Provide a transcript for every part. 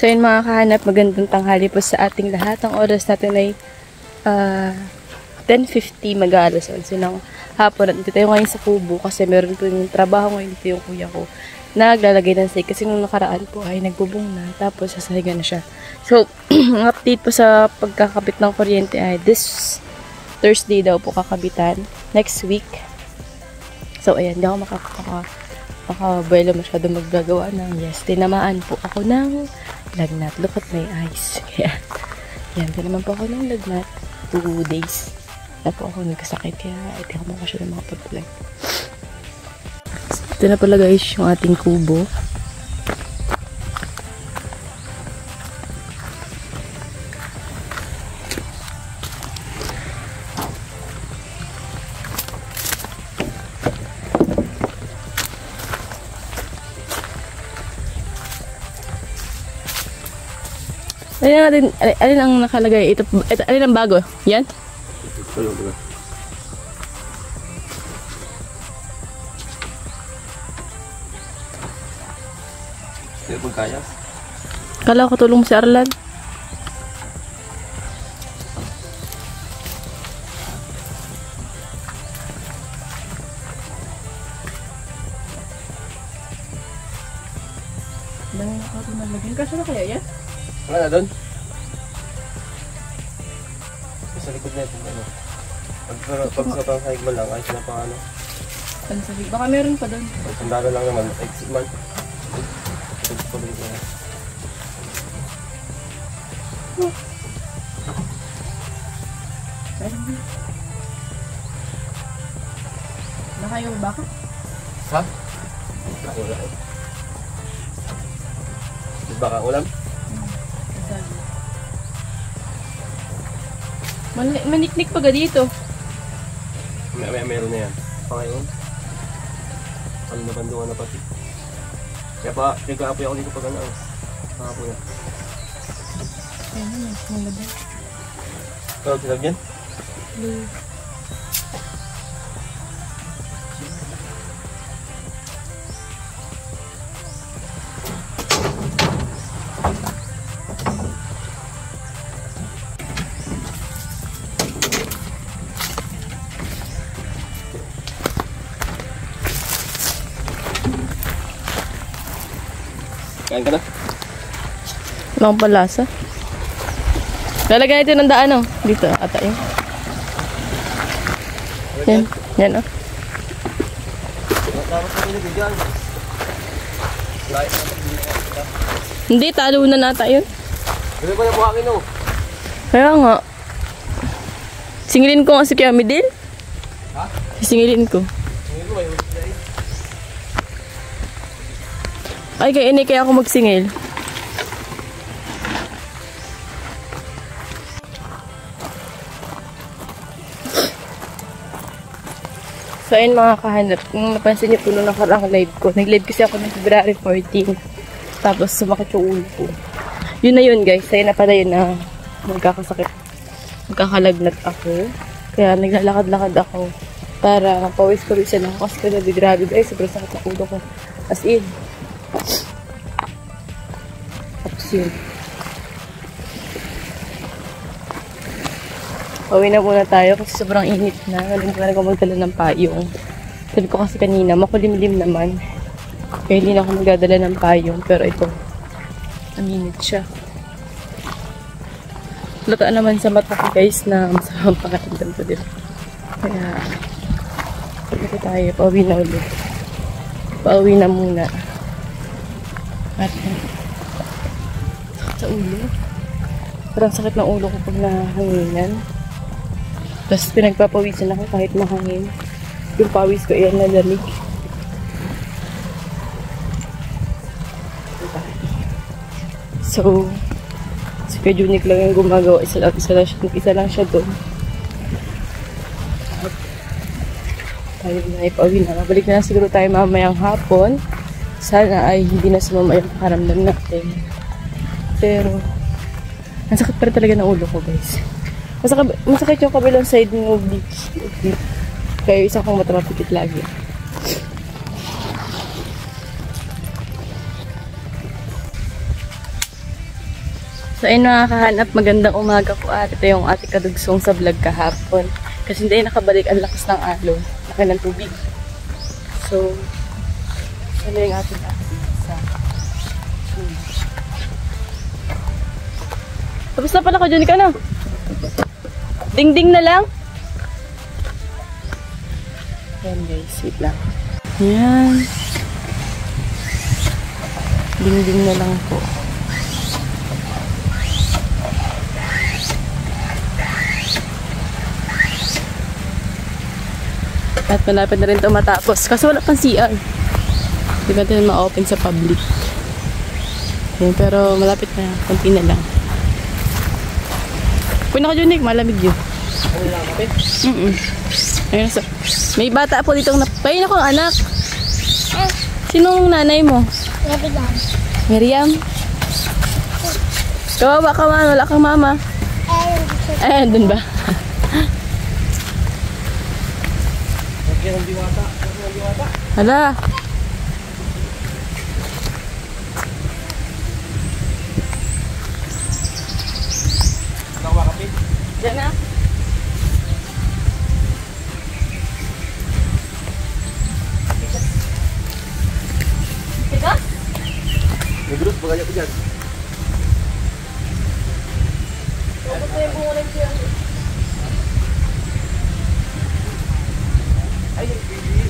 So yun mga kahanap, magandang tanghali po sa ating lahat. Ang oras natin ay 10:50 mag-aalas 11 ng hapon. At dito tayo ngayon sa kubo kasi meron po yung trabaho ngayon dito yung kuya ko. Naglalagay ng sahig kasi nung nakaraan po ay nagbubong na tapos sasahigan na siya. So, ang update po sa pagkakabit ng kuryente ay this Thursday daw po kakabitan. Next week. So, ayan, hindi ako makabuelo masyado maggagawa ng yes. Tinamaan po ako ng lagnat. Look at my eyes. Yan. Yan, tinaman po ako ng lagnat. 2 days na po ako nagkasakit. Kaya, hindi ako makasyado makapag-vlog. Ito na pala guys yung ating kubo. Alin ang nakalagay? Ito, alin ang bago? Yan? Hindi po kaya. Kala ko tulong si Arlan. Dami na ako malagyan. Kasi na kaya yan? Wala na doon? Sa likod na ito. Ano? Pag sa pangsahig mo lang, ayos na pang ano. Pansahig. Baka meron pa doon. Pag sandalo lang naman, exit man. Pag-ulit na. Baka yung baka? Ha? Wala eh. Baka ulam? Maniknik pa ga dito. Meron na yan. Pa ngayon. Ano na banduan na pati. Kaya pa, nag-aapoy ako dito pag ano. Pangapoy na. Ayun na, malabay. Ikaw, tinagyan? Kain ka na? Wala akong palasa. Lalagyan natin ng daan, oh. Dito, ata yun. Yan. Yan, oh. Hindi, talo na nata yun. Ano ba na buhangin, oh? Kaya nga. Singilin ko nga si Kuya Midil. Ha? Singilin ko. Singilin ko, may ulit na eh. Ay, kaya ako magsingil. So, ayun mga kahanap. Kung napansin niyo po nung nakarang live ko. Nag-live kasi ako ng February 14. Tapos, sumakit yung ulo ko. Yun na yun, guys. Ayun na pala yun na magkakasakit. Magkakalagnat ako. Kaya naglalakad-lakad ako. Para mapawis-pawisan ako. Kasi kaya grabe guys. Sobrang sakit ang ulo ko. As in. Tapos yun. Pauwi na muna tayo kasi sobrang init na. Nalimutan ko magdala ng payong. Sabi ko kasi kanina, makulimlim naman. Kaya hindi na ako magdadala ng payong. Pero ito, aminit siya. Lata naman sa mata ko guys na masamang pakiramdam ko din. Kaya, pagkita tayo, pauwi na ulit. Pauwi na muna. At, sakit sa ulo. Parang sakit ng ulo ko pag nahanginan. Tapos pinagpapawisan ako kahit mahangin. Yung pawis ko iyan nalamig. So, si Kuya Junik lang yung gumagawa. Isa lang siya doon. At tayo na ipauwi na. Mabalik na siguro tayo mamayang hapon. Sana ay hindi na sumama yung pakaramdam natin. Pero, ang sakit pa rin talaga ng ulo ko guys. Masakit yung kabilang side ng oblique. Kaya isa kong matamapikit lagi. So ayun mga kahanap, magandang umaga po at ito yung ating kadugsong sa vlog kahapon. Kasi hindi nakabalik, ang lakas ng alon, laki ng tubig. So, ano yung ating sa tapos na pala ko, Johnny ka na. Ding-ding na lang. Yan guys, wait lang. Yan. Ding-ding na lang po. At malapit na rin ito matapos. Kasi wala pang CR. Hindi ba ito ma-open sa public. Yan, pero malapit na. Kunti na lang. Pwede ka, Junik. Malamig yun. Ayun, so, may bata po ditong pahin ako, anak. Sinong nanay mo? Miriam. Kawawa ka man. Wala kang mama. Ayun, dun ba? Hala. Diyan na. Tigas? Nagulot, bagay ako dyan. Tapos na yung bunga ng siya. Ayun, baby.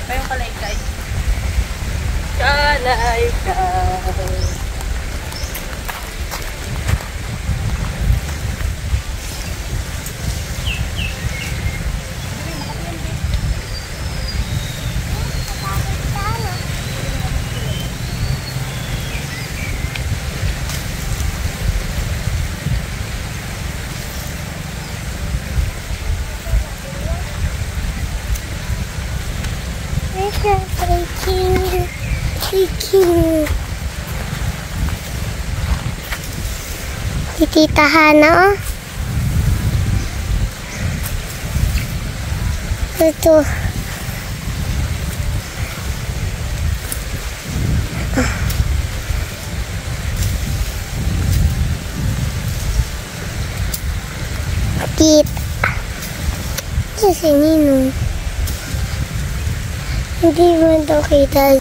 Kayong kalaykay. Kalaykay. Si Tita Hana, oh. Ito. Tita. Si Ninong. Hindi mo ito kita.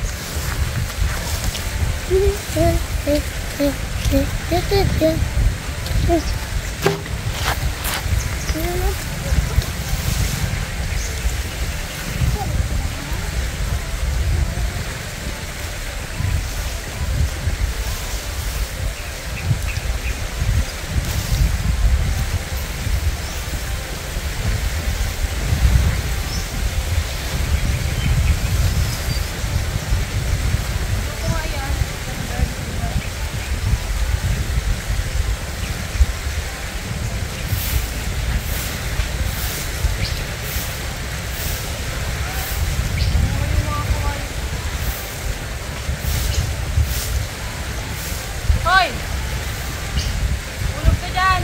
Hoy! Ulog ka dyan!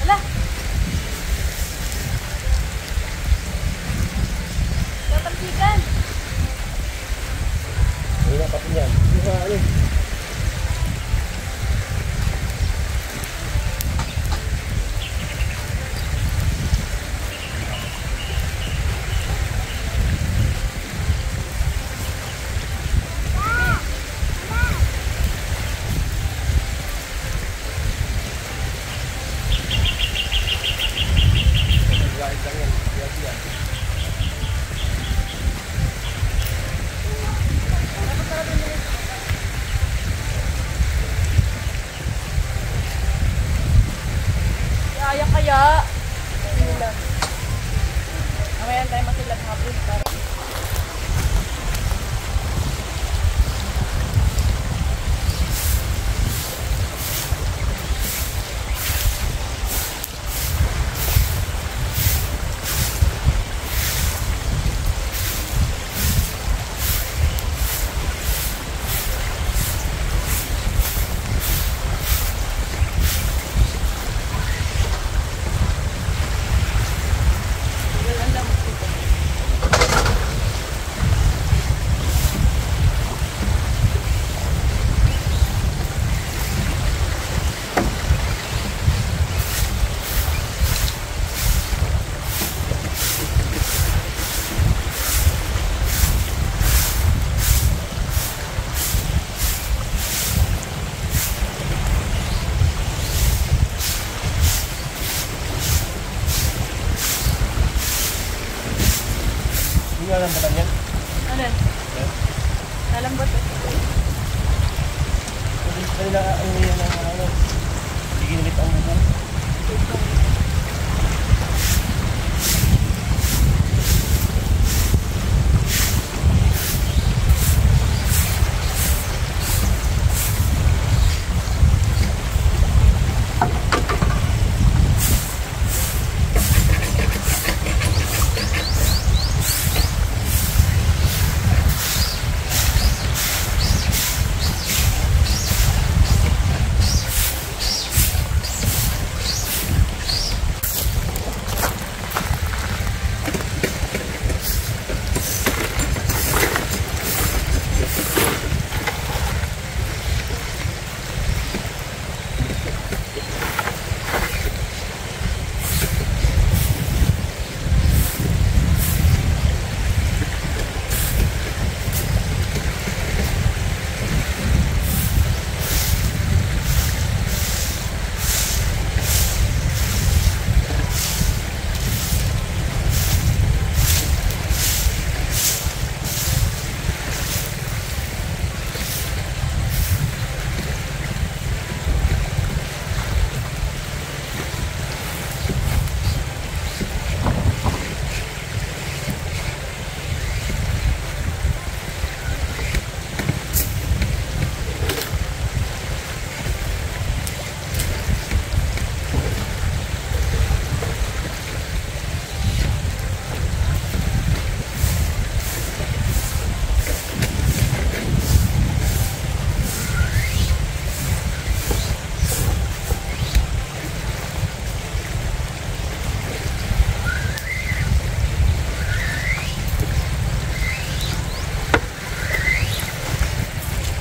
Ala! Tatamsikan! Hindi na kapin yan. Hindi na ano. Hindi nga lambatan yan. Ano? Nalambot. Kanila ang yan ang ano. Sige nilit ang bubong.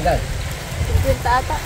Ilan? 50 ata.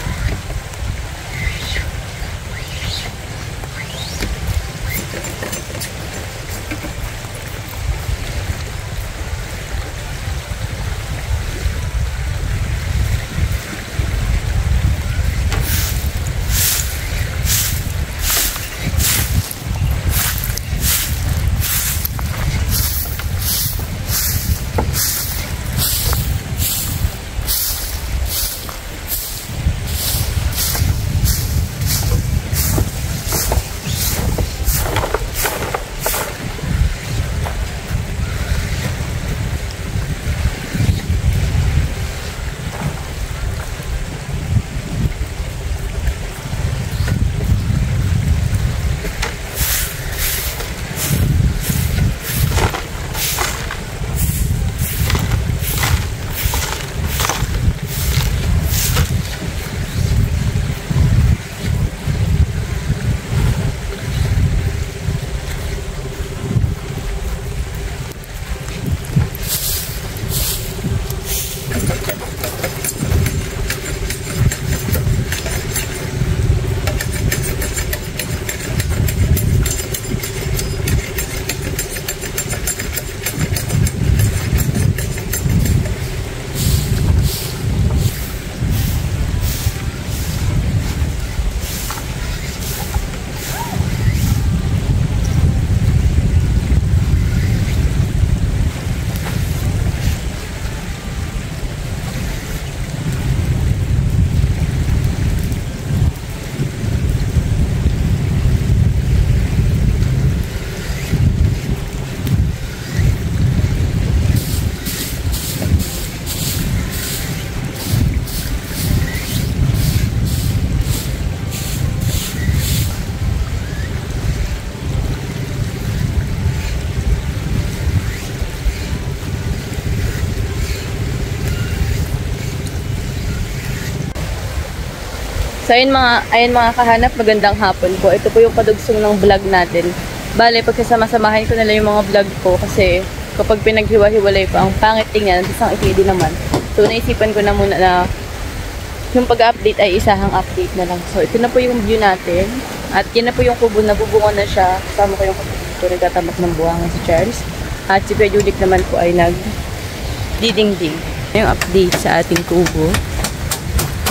So ayun mga kahanap, magandang hapon po. Ito po yung kadugsong ng vlog natin. Bale, pagsasama-samahin ko na lang yung mga vlog ko kasi kapag pinaghiwa-hiwalay pa, ang pangit tingnan, isang ikidi naman. So naisipan ko na muna na yung pag-update ay isahang update na lang. So ito na po yung view natin. At yun na po yung kubo, nabubungan na siya. Kasama ko yung kapatid ko, nagtatamak ng buwangan si Charles. At si Kuya Julik naman po ay nag-diding-ding. Yung update sa ating kubo.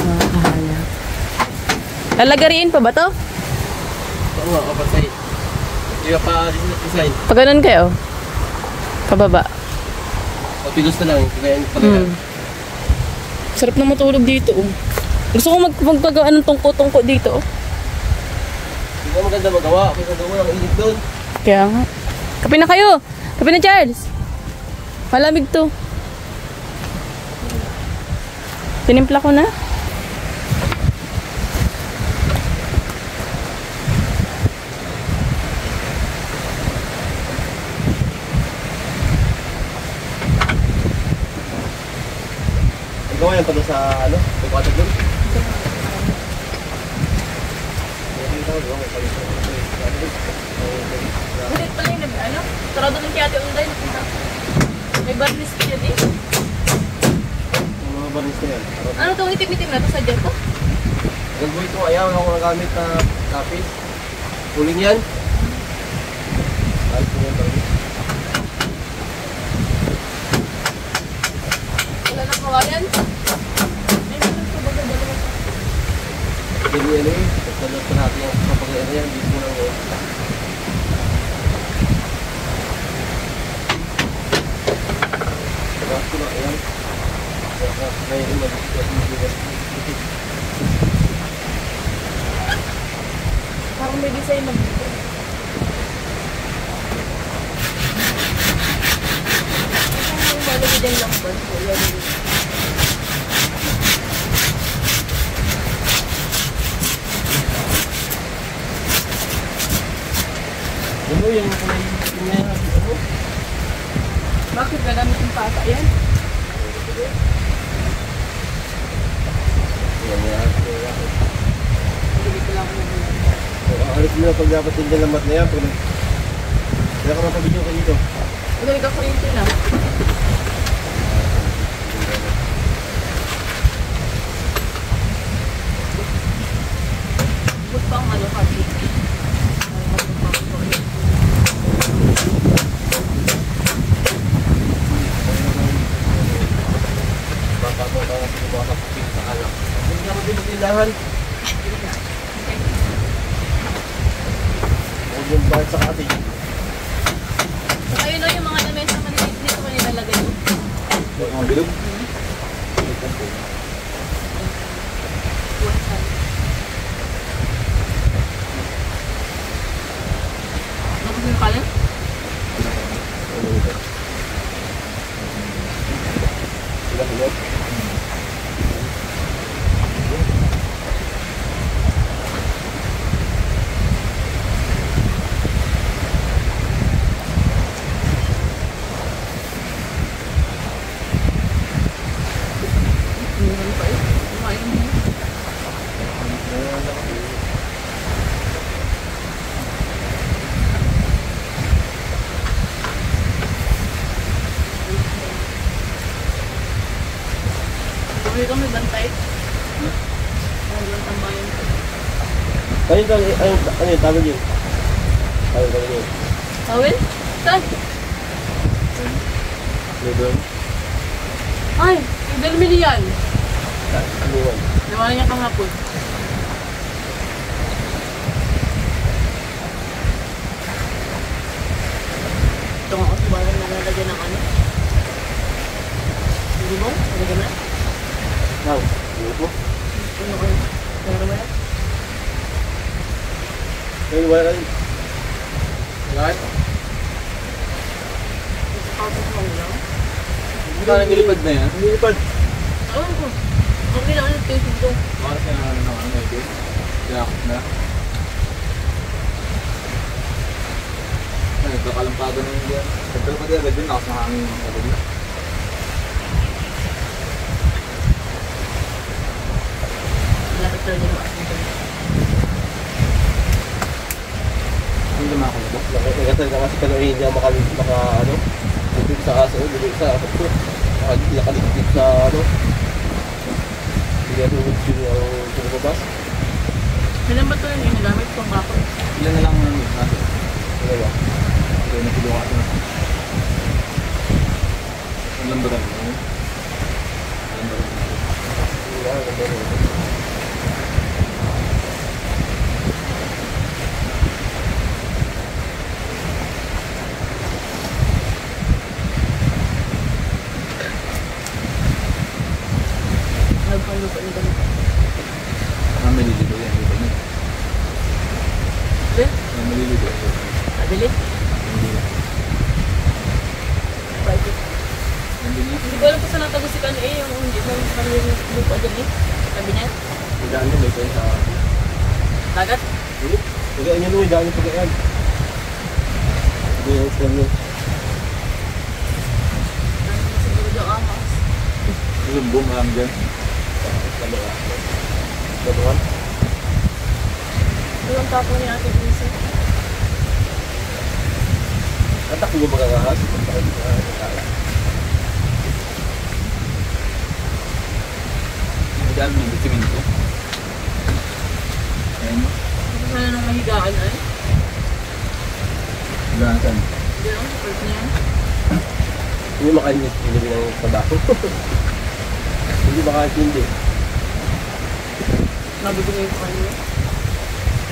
Mga kahanap. Lalagariin pa ba to? Oo nga, kapatay. Hindi ka pa design. Pag ganun kayo, pababa. pilos na lang. Kaya pala. Sarap na matulog dito. Oh. Gusto ko magpagawa ng tungko-tungko dito. Oh. Hindi ka maganda magawa. Kaya gawa ng init doon. Kaya nga. Kape na kayo! Kape na, Charles! Malamig to. Tinimpla ko na. Gawa yan pala sa ano? May water doon. Ulit pala yung ano? Sarado ng kiyate online. May barnis ko yun eh. Yung mga barnis na yan. Ano itong itim-itim na ito sa dyan to? Gagawin ko, ayaw ako nagamit na lapis. Huling yan. Ayos ko yan barnis. Wala nang kawayan. Hindi ano eh. Pagkalat pa natin yung kapag-ano yan. Hindi mo lang eh. Pagkas ko na yan. Ngayon yung mag-ibig. Parang may design na dito. Ang malagay din lang ba? Ano yung kulay na yan? Ano? Bakit gagamit yung pata yan? Yan yan. Hindi ko lang ako nabula. Alis mo na pag dapat yung dalamat na yan. Kaya ka mapabidyo ka dito. Ano nagka-kuryente na? Bukod pa ang ano kasi. Baka mo ka kasi lumakapit sa alam. Hindi naman din magtindahan. Huwag yung bahit sa atin. So ayun o yung mga lamesa maliliit dito ko nilalagay mo. Ang bilog? Ano ko yung pala? Hindi kami bantay. Ano ang tambayan ko? Ano yung tawag yun? Tawag yun. Tawil? Saan? Doon. Ay! Yung dalmili yan. Ano yun? Nawalan niya kahapon. Ito nga ako, subalan na nalagyan ng ano. Hindi mo? Nalagyan na? Now, ano po? Ano kayo? Pero ba yan? Ayun, wala ka rin. Lahat? Tapos mo lang. Parang nilipad na yan? Nilipad. Ewan ko. Okay lang, ano taste ito? Bakit ka na ano ito? Yakot na. Ay, kakalampado na yun yan. Siyempre pa din agad yun, lakas na hangin yung agad yun. Malapit talaga yung asin ko. Hindi naman ako na ba? Nakagasal ka kasi pero hindi ako ano, dito sa aso, dito sa aso ko. Nakaligpit sa ano. Hindi ako yung pinababas. Ilan ba ito yung ginagamit kong bakit? Ilan na lang ang natin? Ano ba? Ito na pilo kasi na. Ilan ba kami? Ilan ba kami? Ilan ba kami? ang lupa nito. Maliligo yan. Hindi? Maliligo. Adili? Bakit? Hindi ko alam kung saan natago si Kano yung hindi mo yung lupa dyan Sabi niya? May daan yun, may kayo sa... Dagat? Hindi. Pagkaan yun, may daan yung pagkaan. Hindi yung stem yun. Siguro dyan amas. Yung boom, alam dyan. Labuhan? Ito ang tapo ni Ate Luisa. Atak ko yung magagahas. May daan yung bitumin ko. Ayan mo. Sana nung mahigaan ay. Ganasan. Hindi lang, support niya. Hindi makalinis. Hindi ng trabaho. Hindi makakintindi. Nabibigay ko kanina.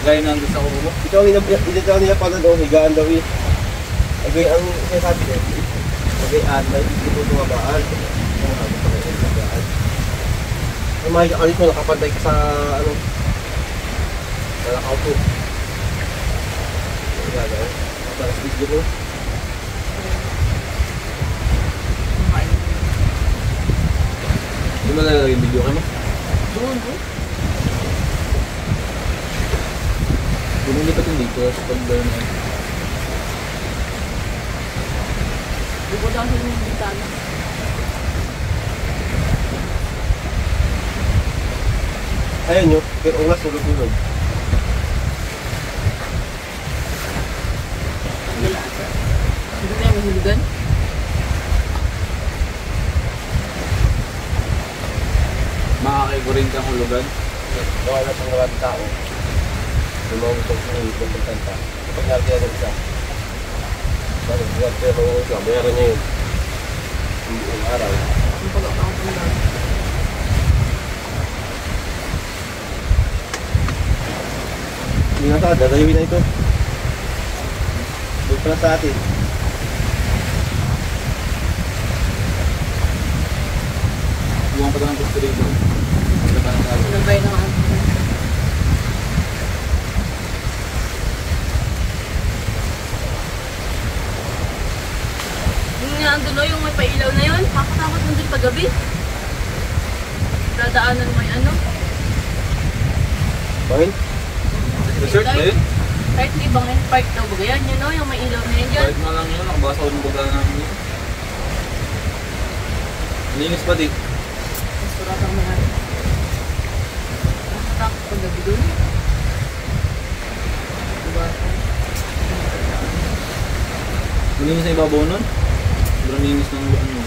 Gaya na ang gusto ko mo. Ito ang nila doon, higaan daw eh. Agay ang sinasabi niya. Agayaan na hindi mo tumabaan. Ang mahigit alis mo, nakapantay ka sa ano. Nalakaw po. Ayan na. Mabalas video mo. Hindi mo nalalagay yung video ka mo? Doon, Bumilipat yung dito sa pag-burn na. Bukod lang sa yung bintana. Ayan nyo, pero ungas ulog-ulog. Hindi na yung mahulugan. Makakigurin kang hulugan. Gawa na pang gawa ng tao. Yung mga gusto kong puntanta. Kapag natin yan isa. Bakit nga kaya mga gusto, bayaran niya yun. Yung araw. Yung pag-account mo lang. Hindi nga sa dadayawin na ito. Doon pala sa atin. Buwang pa ng gusto rito. Nabay na nga. Yung nga ang yung may pailaw na yun. Kakatakot mo din paggabi. Dadaanan mo yung ano. Bakit? Resort ba yun? Kahit may ibang park daw ba yan? Yun o, yung may ilaw na yan dyan. Kahit nga lang yun, nakabasa ko ng baga namin yun. Linis pa di. Mas kuratang may ano. Nakatakot paggabi doon. Diba? Malinis na ibabaw nun? Sobrang linis ng ano.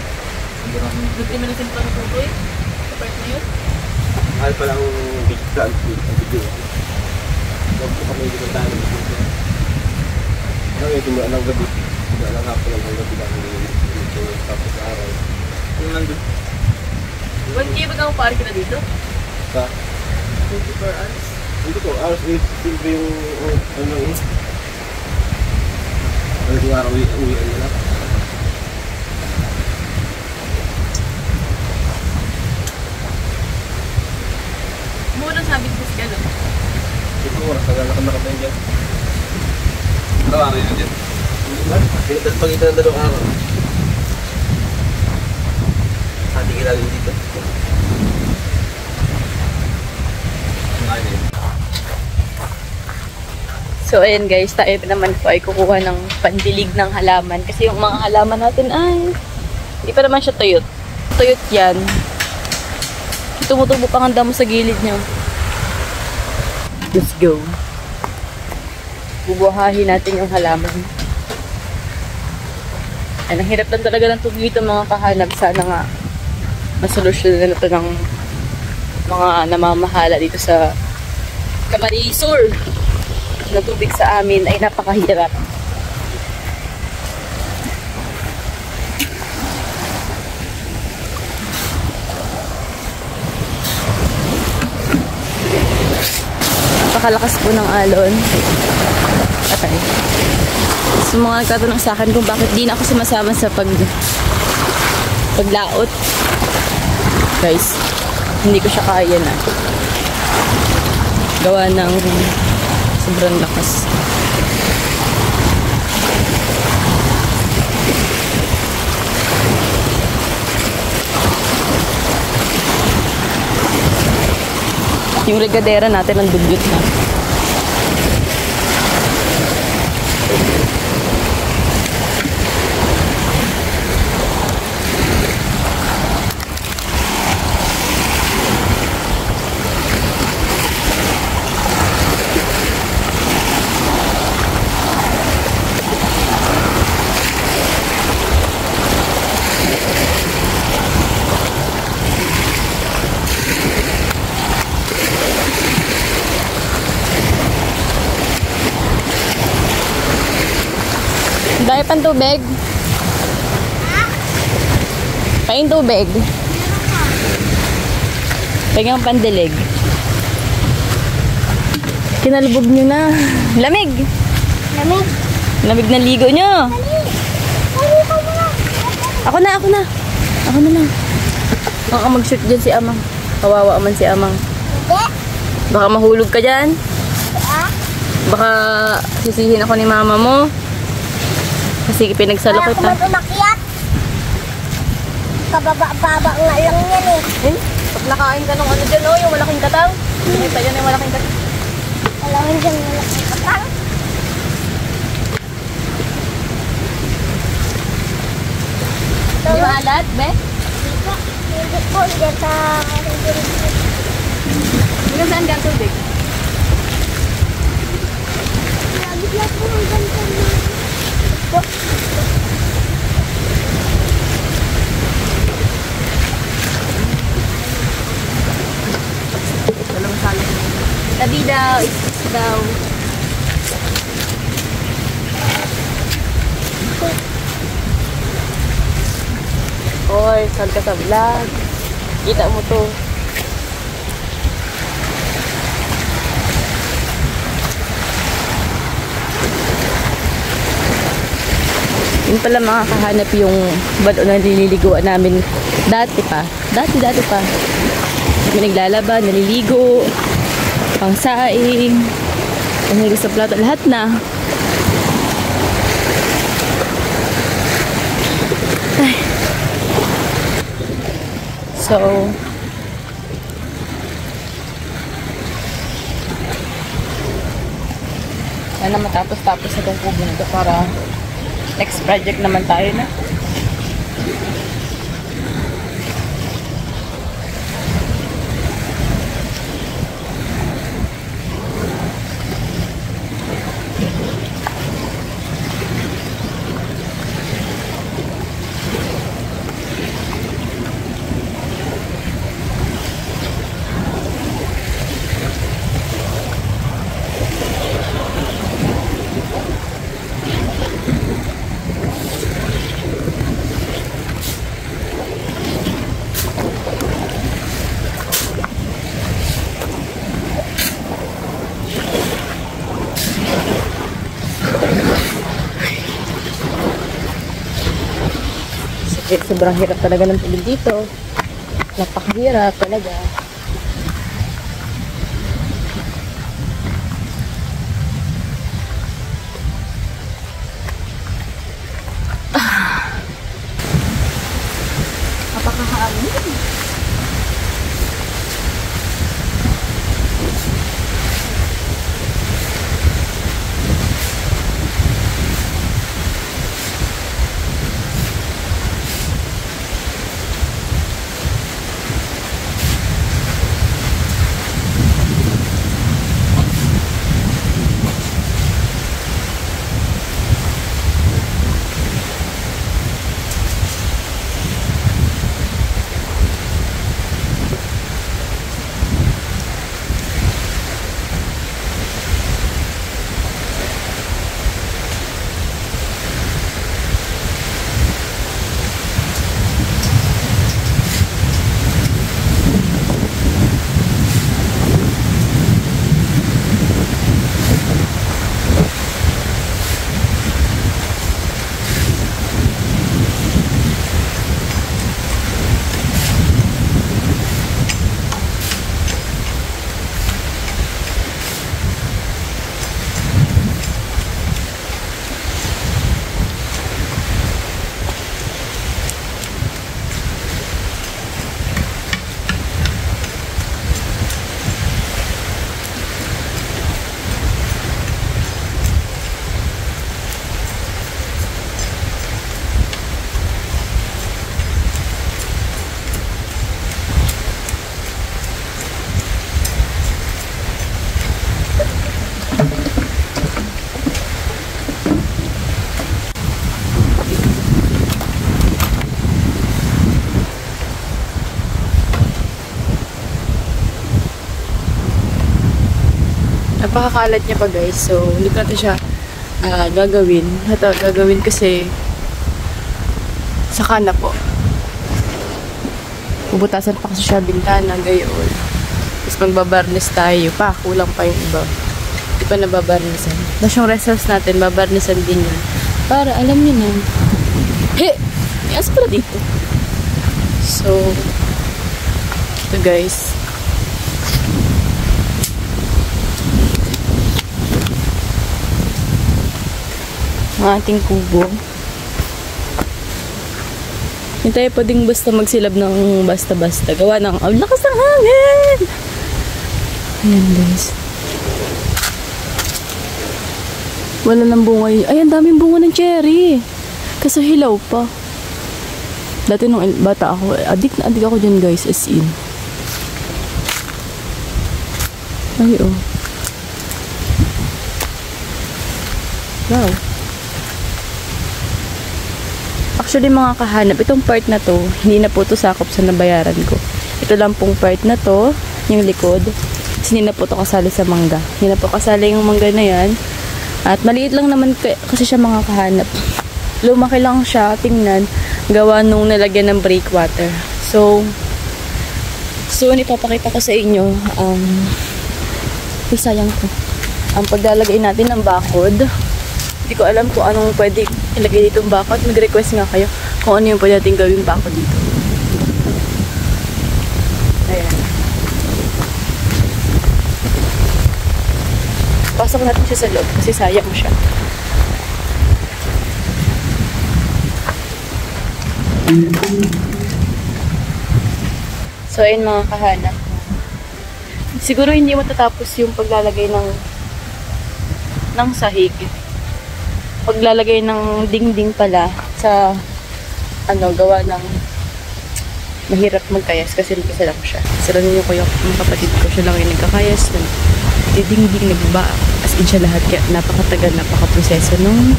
Sobrang... Buti mo na simpa na tuto eh. Sa park na yun. Mahal pa lang ang video. Huwag ko kami dito tayo ng video. Ano yung tumulaan ng gabi? Tumulaan ng hapon ng gabi lang dito tapos sa araw. Yung nandun? 1K ba kang pari ka na dito? Sa? 24 hours. Dito ko, hours 8 simple yung ano eh. Ano yung araw uwian nila? Muna sabi ko si Galo. Ito oras, naglalakad tayo dyan. Ito araw yun dyan. Pagkita ng dalawang araw. Hati kilalin dito. So ayan guys, tayo naman po ay kukuha ng pandilig ng halaman. Kasi yung mga halaman natin ay hindi pa naman siya tuyot. Tuyot yan. Tumutubo pang ang damo sa gilid niya. Let's go. Bubuhahin natin yung halaman. Ay, ang hirap lang talaga ng tugito mga kahanap. Sana nga masolusyon na ito ng mga namamahala dito sa Camarines na tubig sa amin ay napakahirap. Napakalakas po ng alon. Patay. So mga nagtatanong sa akin kung bakit di na ako sumasama sa paglaot. Guys, Hindi ko siya kaya na. Gawa ng sobrang lakas. Yung regadera natin ang dugyot na. Dahil pang tubig. Paing tubig. Paing pandilig. Kinalubog nyo na. Lamig. Lamig. Lamig na ligo nyo. Ako na. Ako na lang. Baka mag-shoot dyan si Amang. Kawawa man si Amang. Hindi. Baka mahulog ka dyan. Baka sisihin ako ni mama mo. Kasi pinagsalo kita. Kaya ako umakyat. Kababa-baba nga lang yan eh. Pag nakain ka nung ano dyan, oh, yung malaking katang. Nakita dyan yung malaking katang. Alawan dyan malaking katang. Hindi maalat, be? Hindi po, dyan sa... Hanggang saan ka tubig? Lagi-lag po hanggang sa... Walang salo. Tabi daw, isis daw. Oy, saan ka sa vlog? Kita mo to. Yun pala makakahanap yung balon na nililiguan namin dati pa. Dati pa. Kami naglalaba, naliligo, pangsaing, panghigas sa plato, lahat na. Ay. So, sana matapos-tapos na itong kubo nito para next project naman tayo na. Sobrang hirap talaga ng tubig dito. Napakahirap talaga. Napakahangin. Napakakalat niya pa guys. So, hindi ko natin siya gagawin. Ito, gagawin kasi saka na po. Bubutasan pa kasi siya bintana, gayon. Tapos magbabarnis tayo pa. Kulang pa yung iba. Hindi pa nababarnisan. Tapos yung results natin, babarnisan din yun. Para alam niyo na. He! May aso pala dito. So, ito guys. Ang ating kubo. Hindi tayo pwedeng basta magsilab ng basta-basta. Gawa ng, lakas ng hangin! Ayan guys. Wala ng bunga yun. Ay, ang daming bunga ng cherry. Kasi hilaw pa. Dati nung bata ako, adik na adik ako dyan guys, as in. Ay, oh. Wow. Actually mga kahanap, itong part na to, hindi na po to sakop sa nabayaran ko. Ito lang pong part na to, yung likod. Kasi hindi na po to kasali sa mangga. Hindi na po kasali yung mangga na yan. At maliit lang naman kasi siya mga kahanap. Lumaki lang siya, tingnan, gawa nung nalagyan ng breakwater. So, ipapakita ko sa inyo, sayang ko. Ang paglalagay natin ng bakod. Hindi ko alam kung anong pwede ilagay dito ang bakod. Mag-request nga kayo kung ano yung pwede natin gawin bakod dito. Ayan. Pasok natin siya sa loob kasi sayang siya. So, ayun mga kahanap. Siguro hindi matatapos yung paglalagay ng sahig. Paglalagay ng dingding pala sa gawa ng mahirap magkayas kasi nagkasa lang siya. Sila ninyo ko yung kapatid ko, siya lang yung nagkakayas ng dingding, nagba as in siya lahat, kaya napakatagal, napakaproseso nung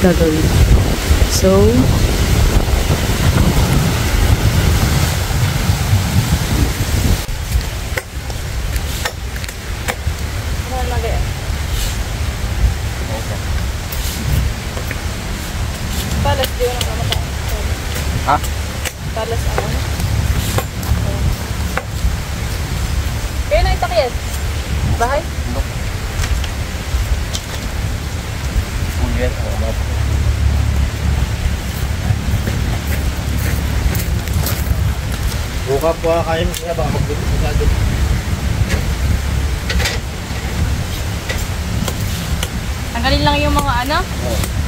gagawin. So, palas di ko nang kamatay. Ha? Palas ano? Kaya na itakyan? Bahay? No. Ulian. Buka po kayo niya baka magbulit masyado. Tanggalin lang yung mga ano? Oo.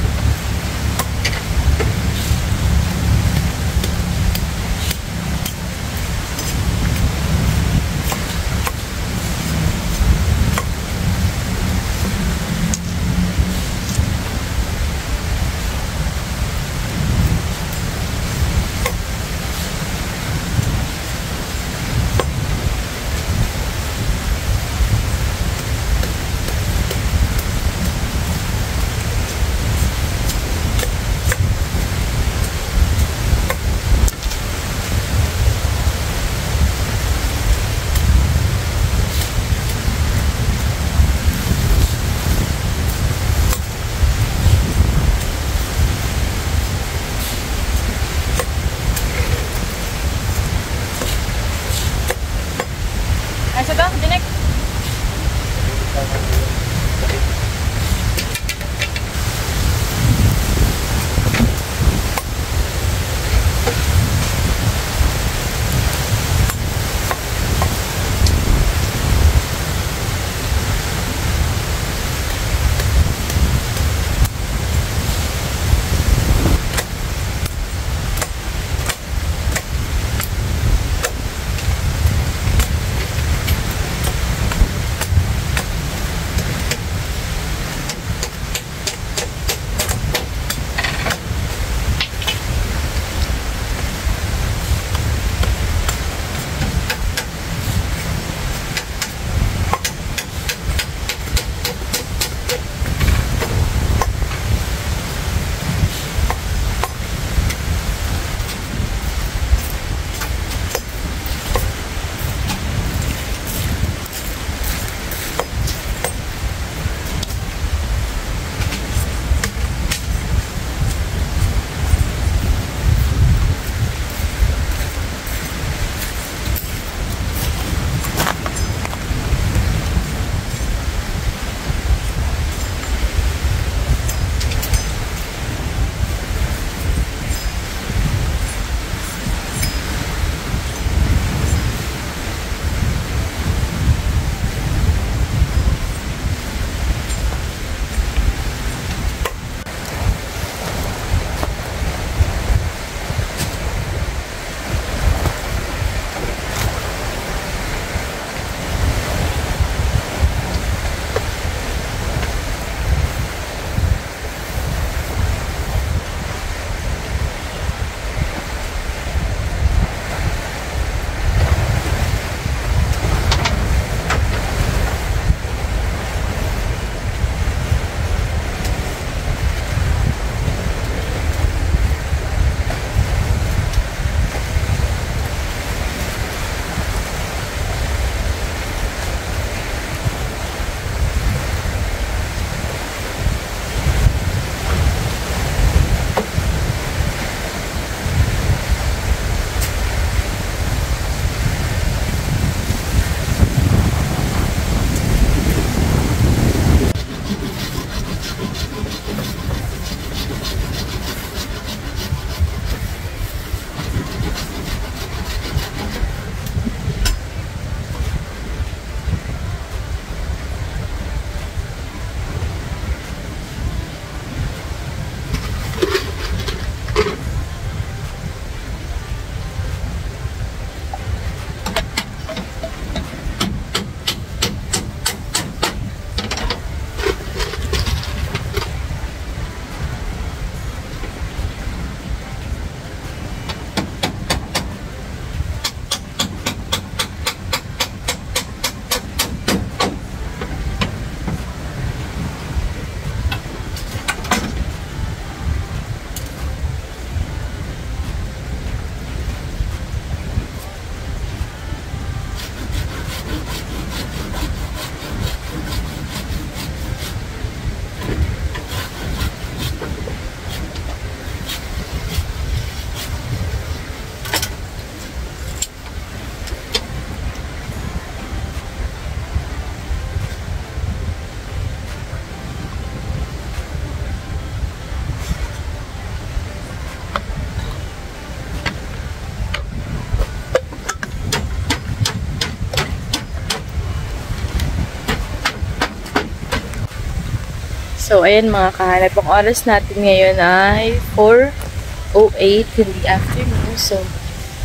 So, ayan mga kahanap. Ang oras natin ngayon ay 4:08 in the afternoon. So,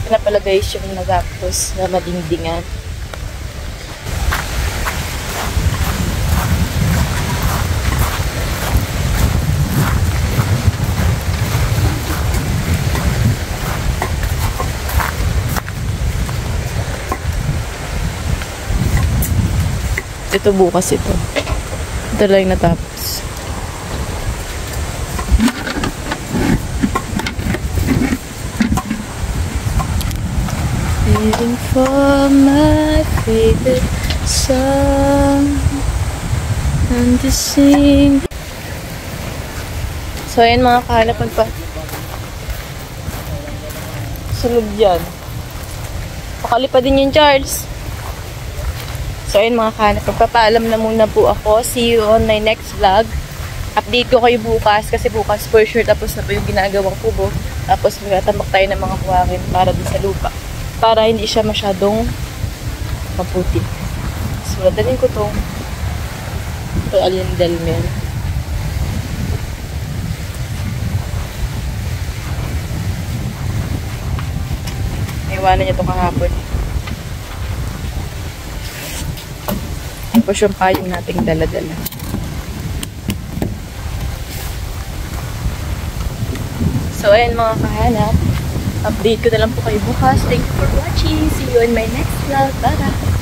yun na pala guys yung natapos na madingdingan. Ito bukas ito. Ito lang yung natapos. Waiting for my favorite song and to sing. So, ayan mga kahanap, sunod yan. Pakalipa din yung Charles. So, ayun mga kahanap, magpapaalam na muna po ako. See you on my next vlog. Update ko kayo bukas kasi bukas for sure tapos na po yung ginagawang kubo. Tapos magtatambak tayo ng mga buhangin para dun sa lupa. Para hindi siya masyadong maputi. So, nadalhin ko to. Ito alindalmen. Iwanan niya ito kahapon. Tapos yung payong nating dala-dala. So, ayan mga kahanap. Update ko na lang po kayo bukas. Thank you for watching. See you in my next vlog. Bye!